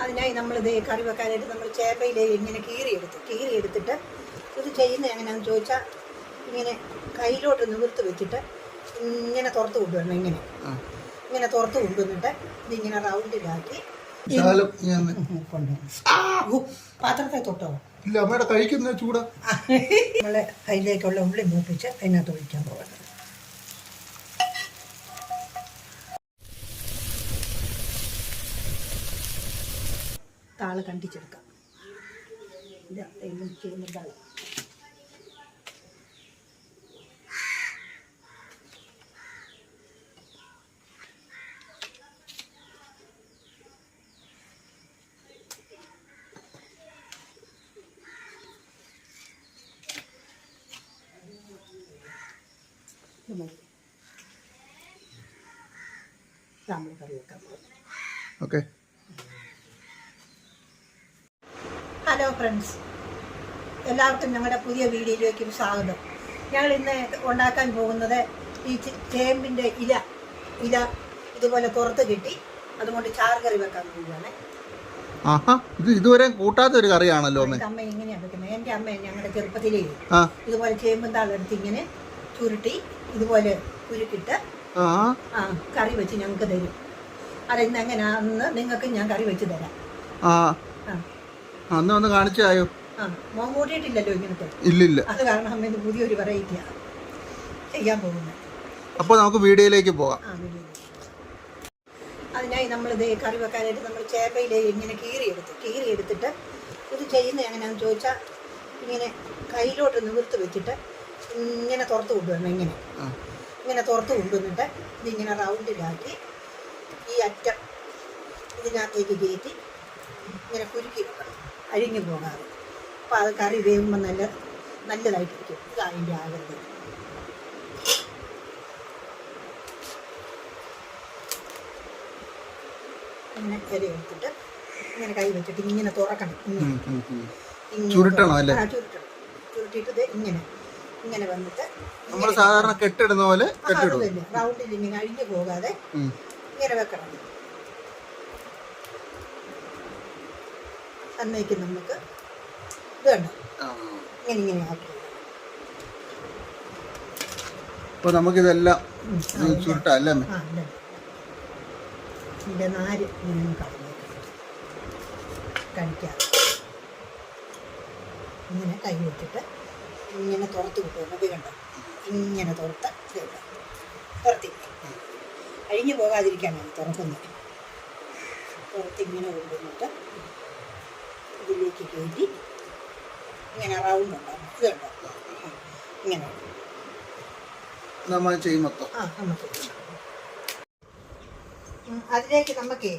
അതിനായി നമ്മളിത് കറി വെക്കാനായിട്ട് നമ്മൾ ചേപ്പയിൽ ഇങ്ങനെ കീറിയെടുത്തിട്ട് ഇത് ചെയ്യുന്നത് എങ്ങനെയാണെന്ന് ചോദിച്ചാൽ ഇങ്ങനെ കയ്യിലോട്ട് നിവർത്ത് വെച്ചിട്ട് ഇങ്ങനെ തുറത്ത് കൊണ്ടുവരണം. ഇങ്ങനെ തുറത്ത് കൊണ്ടുവന്നിട്ട് ഇതിങ്ങനെ റൗണ്ടിലാക്കി പാത്രത്തെ തൊട്ടോ ഇല്ല അമ്മയുടെ കഴിക്കുന്ന ചൂടാ. നമ്മളെ കയ്യിലേക്കുള്ള ഉള്ളി മൂപ്പിച്ച് അതിനകത്ത് ഒഴിക്കാൻ പോകണം. താള് കണ്ടിച്ചെടുക്കാം. ചെയ്യുന്നതാണ് നമ്മൾ കറി വെക്കാൻ പോകും. ഓക്കെ. ഹലോ ഫ്രണ്ട്സ്, എല്ലാവർക്കും ഞങ്ങളുടെ പുതിയ വീഡിയോയിലേക്ക് സ്വാഗതം. ഞങ്ങൾ ഇന്ന് ഉണ്ടാക്കാൻ പോകുന്നത് ഈ ചേമ്പിൻ്റെ ഇല ഇതുപോലെ പുറത്ത് കിട്ടി അതുകൊണ്ട് ചാറ് കറി വെക്കാൻ പോവുകയാണ്. ഇത് ഇതുവരെ കൂട്ടാത്ത ഒരു കറിയാണല്ലോ. അമ്മ ഇങ്ങനെയാണ് വെക്കുന്നത്. എൻ്റെ അമ്മ ഞങ്ങളുടെ ചെറുപ്പത്തിലേ ഇതുപോലെ ചേമ്പും താളെടുത്ത് ഇങ്ങനെ ചുരുട്ടി ഇതുപോലെ കുരുക്കിട്ട് കറി വെച്ച് ഞങ്ങൾക്ക് തരും. അതിന്ന് എങ്ങനെയാന്ന് നിങ്ങൾക്ക് ഞാൻ കറി വെച്ച് തരാം. ഒന്ന് കാണിച്ചായോ? മോൻ കൂട്ടിയിട്ടില്ലല്ലോ ഇങ്ങനത്തെ. ഇല്ലില്ല. അത് കാരണം അമ്മ ഇത് പുതിയൊരു വെറൈറ്റിയാണ് ചെയ്യാൻ പോകുന്നത്. അപ്പോൾ നമുക്ക് വീഡിയോയിലേക്ക് പോകാം. അതിനായി നമ്മളിത് കറി വെക്കാനായിട്ട് നമ്മൾ ചേപ്പയിൽ ഇങ്ങനെ കീറിയെടുത്തിട്ട് ഇത് ചെയ്യുന്നത് എങ്ങനെയാണെന്ന് ചോദിച്ചാൽ ഇങ്ങനെ കയ്യിലോട്ട് നിവർത്ത് വെച്ചിട്ട് ഇങ്ങനെ തുറത്ത് കൊണ്ടുവരണം. ഇങ്ങനെ തുറത്ത് കൊണ്ടുവന്നിട്ട് ഇതിങ്ങനെ റൗണ്ടിലാക്കി ഈ അറ്റം ഇതിനകത്തേക്ക് കയറ്റി ഇങ്ങനെ കുരുക്കി വെക്കണം, അഴിഞ്ഞു പോകാതെ. അപ്പോൾ അത് കറി വേകുമ്പോൾ നല്ലതായിട്ടിരിക്കും. ഇതാണ് അതിൻ്റെ ആകൃതി. ഇങ്ങനെ ഇല എടുത്തിട്ട് ഇങ്ങനെ കൈ വെച്ചിട്ട് ഇങ്ങനെ തുറക്കണം. ചുരുട്ടിയിട്ട് ഇങ്ങനെ വന്നിട്ട് നമ്മൾ സാധാരണ കെട്ടിടുന്ന പോലെ റൗണ്ടിൽ ഇങ്ങനെ അഴിഞ്ഞു പോകാതെ ഇങ്ങനെ വെക്കണം. അന്നേക്ക് നമുക്ക് ഇത് കണ്ടോ ഇങ്ങനെ ആക്കി. അപ്പോൾ നമുക്കിതെല്ലാം ചുരുട്ടാം അല്ലേ? ഇതിൻ്റെ നാര് ഇങ്ങനെ കഴിക്കാം. ഇങ്ങനെ കൈ വെച്ചിട്ട് ഇങ്ങനെ തുറത്ത് കിട്ടും. ഇത് കണ്ടോ ഇങ്ങനെ തുറത്തി അഴിഞ്ഞു പോകാതിരിക്കാനാണ് തുറക്കുന്നത്. തുറത്തിങ്ങനെ കൊണ്ടുവന്നിട്ട് ഇതിലേക്ക് കയറ്റി ഇങ്ങനെ റൗണ്ട് ഉണ്ടാകും. ഇത് കണ്ടോ ഇങ്ങനെ നമ്മൾ ചെയ്യും മൊത്തം. നമുക്ക് അതിലേക്ക് നമുക്ക്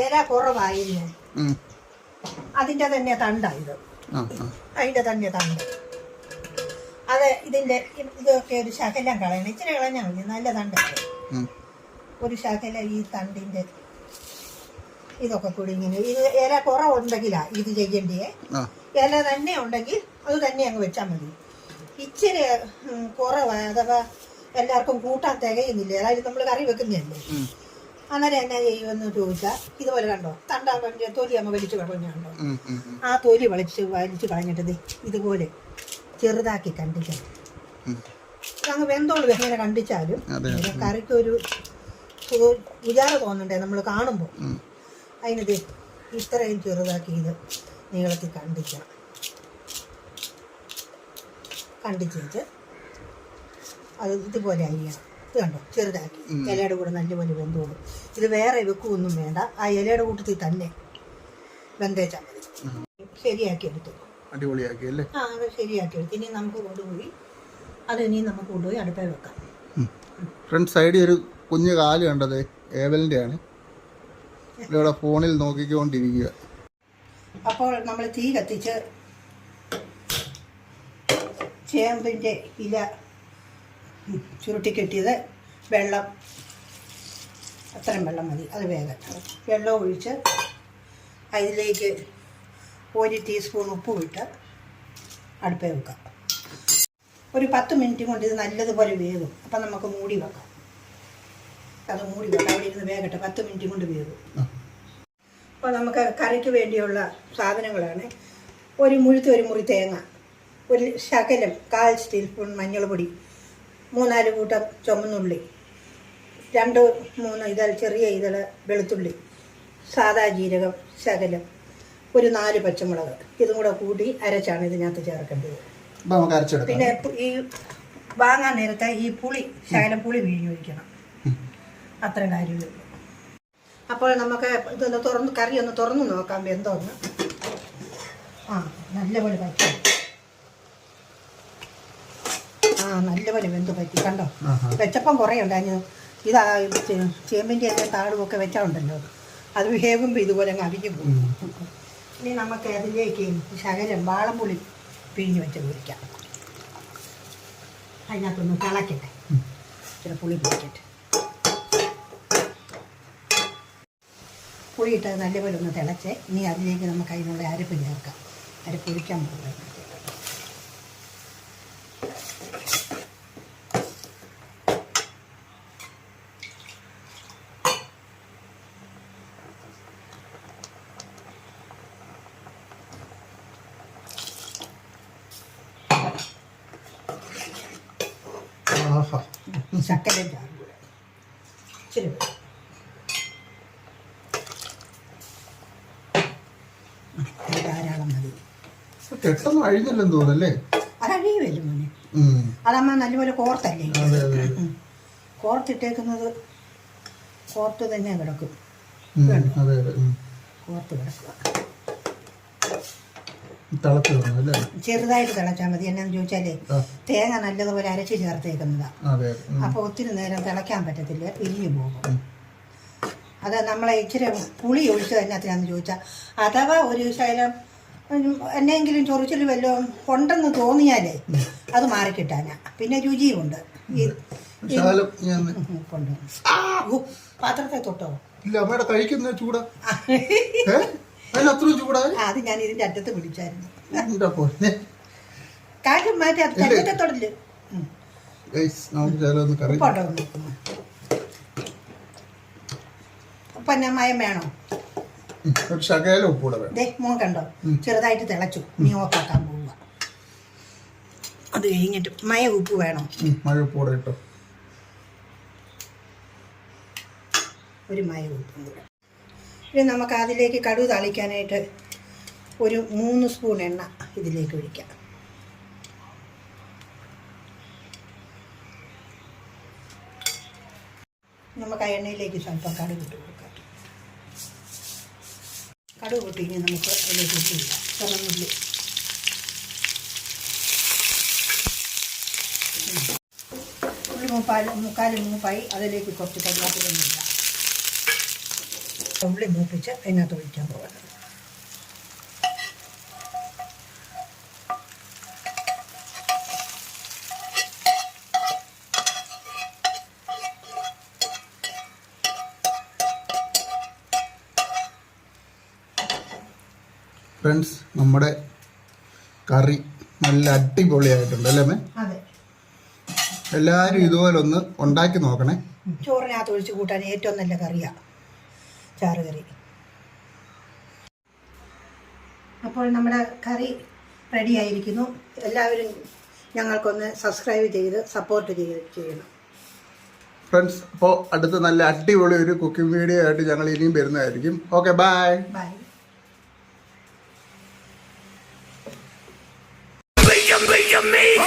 ഇല കുറവായിരുന്നു, അതിൻ്റെ തന്നെ തണ്ടായത്. അതിൻ്റെ തന്നെ തണ്ട് അത് ഇതൊക്കെ ഒരു ശകലം കളയണം. ഇച്ചിരി കളഞ്ഞാൽ മതി. നല്ല തണ്ടല്ലേ. ഒരു ശകല ഈ തണ്ടിൻ്റെ ഇതൊക്കെ കൂടി ഇങ്ങനെ ഇത് ഇല കുറവുണ്ടെങ്കിലാണ് ഇത് ചെയ്യേണ്ടിയേ. ഇല തന്നെ ഉണ്ടെങ്കിൽ അത് തന്നെ അങ്ങ് വെച്ചാൽ മതി. ഇച്ചിരി കുറവാണ്, അഥവാ എല്ലാവർക്കും കൂട്ടാൻ തികയുന്നില്ല, അതായത് നമ്മൾ കറി വെക്കുന്നതല്ലേ. അന്നേരം എന്നാ ചെയ്യുമെന്ന് ചോദിച്ചാൽ ഇതുപോലെ കണ്ടോ തണ്ടാ തൊലി അമ്മ വലിച്ചു കളഞ്ഞുണ്ടോ, ആ തൊലി വലിച്ചു കളഞ്ഞിട്ട് ഇതുപോലെ ചെറുതാക്കി കണ്ടിക്കണം. അങ്ങ് വെന്തോളൂ എങ്ങനെ കണ്ടിച്ചാലും കറിക്കൊരു ഉജാറ് തോന്നണ്ടേ നമ്മൾ കാണുമ്പോൾ. അതിനത് ഇത്രയും ചെറുതാക്കി ഇത് നീളത്തിൽ കണ്ടിക്കണം. കണ്ടിച്ചിട്ട് അത് ഇതുപോലെ അരിയണം. ഇത് കണ്ടോ ചെറുതാക്കി ഇലയുടെ കൂടെ നല്ലപോലെ വെന്തോളും. ഇത് വേറെ വെക്കുകയൊന്നും വേണ്ട, ആ ഇലയുടെ കൂട്ടത്തിൽ തന്നെ വെന്തേച്ചാൽ മതി. ശരിയാക്കി എടുത്തു, അടിപൊളിയാക്കി അല്ലേ? അത് ശരിയാക്കി എടുത്ത് ഇനി നമുക്ക് കൊണ്ടുപോയി അടുപ്പിൽ വെക്കാം. ഫ്രണ്ട്സ്, സൈഡിൽ ഒരു കുഞ്ഞു കാല് കണ്ടത് ഏവലിൻ്റെ ആണ്. ഇവിടെ ഫോണിൽ നോക്കിക്കൊണ്ടിരിക്കുക. അപ്പോൾ നമ്മൾ തീ കത്തിച്ച് ചേമ്പിൻ്റെ ഇല ചുരുട്ടിക്കെട്ടിയത് വെള്ളം, അത്രയും വെള്ളം മതി, അത് വേഗം വെള്ളം ഒഴിച്ച് അതിലേക്ക് 1 ടീസ്പൂൺ ഉപ്പും ഇട്ട് അടുപ്പിൽ വെക്കാം. ഒരു 10 മിനിറ്റ് കൊണ്ട് ഇത് നല്ലതുപോലെ വേകും. അപ്പം നമുക്ക് മൂടി വെക്കാം. അത് മൂടി വെക്കാം, അവിടെ ഇരുന്ന് വേകട്ടെ. 10 മിനിറ്റ് കൊണ്ട് വേകും. അപ്പോൾ നമുക്ക് കറിക്ക് വേണ്ടിയുള്ള സാധനങ്ങളാണ്. ഒരു മുറി തേങ്ങ, ഒരു ശകലം 1/4 ടീസ്പൂൺ മഞ്ഞൾപ്പൊടി, 3-4 കൂട്ടം ചുമന്നുള്ളി, 2-3 ഇതൾ ചെറിയ ഇതൾ വെളുത്തുള്ളി, സാദാ ജീരകം ശകലം, ഒരു 4 പച്ചമുളക്. ഇതും കൂടെ കൂട്ടി അരച്ചാണ് ഇതിനകത്ത് ചേർക്കേണ്ടത്. പിന്നെ ഈ വാങ്ങാൻ നേരത്തെ ഈ ശകലം പുളി പിഴിഞ്ഞൊഴിക്കണം. അത്ര കാര്യമുള്ളൂ. അപ്പോൾ നമുക്ക് ഇതൊന്ന് കറി ഒന്ന് തുറന്ന് നോക്കാം വെന്തോന്ന്. നല്ലപോലെ പറ്റി. നല്ലപോലെ വെന്ത് പറ്റി. കണ്ടോ, വെച്ചപ്പം കുറേ ഉണ്ടായിരുന്നു. ഇതാ ചേമ്പിൻ്റെ ഒക്കെ താളുമൊക്കെ വെച്ചാലുണ്ടല്ലോ, അത് വേകുമ്പോൾ ഇതുപോലെ അങ്ങ് അവിഞ്ഞു പോകും. ഇനി നമുക്ക് അതിലേക്ക് ശകലം വാളംപുളി പിഴിഞ്ഞ് വെച്ച് കുടിക്കാം. അതിനകത്തൊന്ന് തിളക്കട്ടെ, ഇച്ചിരി പുളി പിടിക്കട്ടെ. പുളിയിട്ടത് നല്ലപോലെ ഒന്ന് തിളച്ച് ഇനി അതിലേക്ക് നമുക്ക് അതിനുള്ള അരപ്പ് ചേർക്കാം. അരപ്പ് ഒഴിക്കാൻ പോകുന്നത് ശക്കര ഇച്ചിരി ധാരാളം മതി. പെട്ടെന്ന് അഴിഞ്ഞല്ലെന്ന് തോന്നല്ലേ? അതഴിയുമല്ലോ മോനെ. അതമ്മ നല്ലപോലെ കോർത്തല്ലേ, കോർത്തിട്ടേക്കുന്നത്. കോർത്ത് തന്നെ കിടക്കും. കോർത്ത് കിടക്കുക. ചെറുതായിട്ട് തിളച്ചാൽ മതി. എന്നാന്ന് ചോദിച്ചാലേ തേങ്ങ നല്ലതുപോലെ അരച്ച് ചേർത്തേക്കുന്നതാ. അപ്പൊ ഒത്തിരി നേരം തിളയ്ക്കാൻ പറ്റത്തില്ല, പിരിഞ്ഞു പോകും. അത് നമ്മളെ ഇച്ചിരി പുളി ഒഴിച്ചത് എന്നാത്തിനാന്ന് ചോദിച്ചാൽ, അഥവാ ഒരു ശകലം എന്നെങ്കിലും ചൊറിച്ചിൽ വല്ലതും ഉണ്ടെന്ന് തോന്നിയാലേ അത് മാറിക്കിട്ടാനാ. പിന്നെ രുചിയുമുണ്ട്. പാത്രത്തെ തൊട്ടോ അത് ഞാൻ ഇതിന്റെ അറ്റത്ത് പിടിച്ചായിരുന്നു. കാര്യം മാറ്റി അത് തന്നത്തെ തൊടല്. ഉപ്പന്നെ മയം വേണോ? മോൻ കണ്ടോ, ചെറുതായിട്ട് തിളച്ചു. നീ ഓഫാക്കാൻ പോവുക. അത് കഴിഞ്ഞിട്ട് ഉപ്പ് വേണോ? ഒരു ഉപ്പും കൂടെ. ഇനി നമുക്ക് അതിലേക്ക് കടുക് താളിക്കാനായിട്ട് ഒരു 3 സ്പൂൺ എണ്ണ ഇതിലേക്ക് ഒഴിക്കാം. നമുക്ക് ആ എണ്ണയിലേക്ക് സ്വല്പം കടുക് ഇട്ട് കൊടുക്കാം. കടുക് പൊട്ടി ഇനി നമുക്ക് അതിലേക്ക് ഇട്ടില്ല. ചുമന്നുള്ളി, ഉള്ളി മുക്കാൽ മൂപ്പായി. അതിലേക്ക് കുറച്ച് കറിവേപ്പില. ഉള്ളി മൂപ്പിച്ച് അതിനകത്ത് ഒഴിക്കാൻ പോകുന്നത്. ഫ്രണ്ട്സ്, നമ്മുടെ കറി നല്ല അടിപൊളിയായിട്ടുണ്ട് അല്ലേ അമ്മേ? അതെ. എല്ലാവരും ഇതുപോലെ ഒന്ന് ഉണ്ടാക്കി നോക്കണേ. ചോറിനകത്ത് ഒഴിച്ച് കൂട്ടാൻ ഏറ്റവും നല്ല കറിയാണ് ചാറുകറി. അപ്പോൾ നമ്മുടെ കറി റെഡി ആയിരിക്കുന്നു. എല്ലാവരും ഞങ്ങൾക്കൊന്ന് സബ്സ്ക്രൈബ് ചെയ്ത് സപ്പോർട്ട് ചെയ്യണം ഫ്രണ്ട്സ്. അപ്പോൾ അടുത്ത നല്ല അടിപൊളി ഒരു കുക്കിംഗ് വീഡിയോ ആയിട്ട് ഞങ്ങൾ ഇനിയും വരുന്നതായിരിക്കും. Okay, bye bye. Me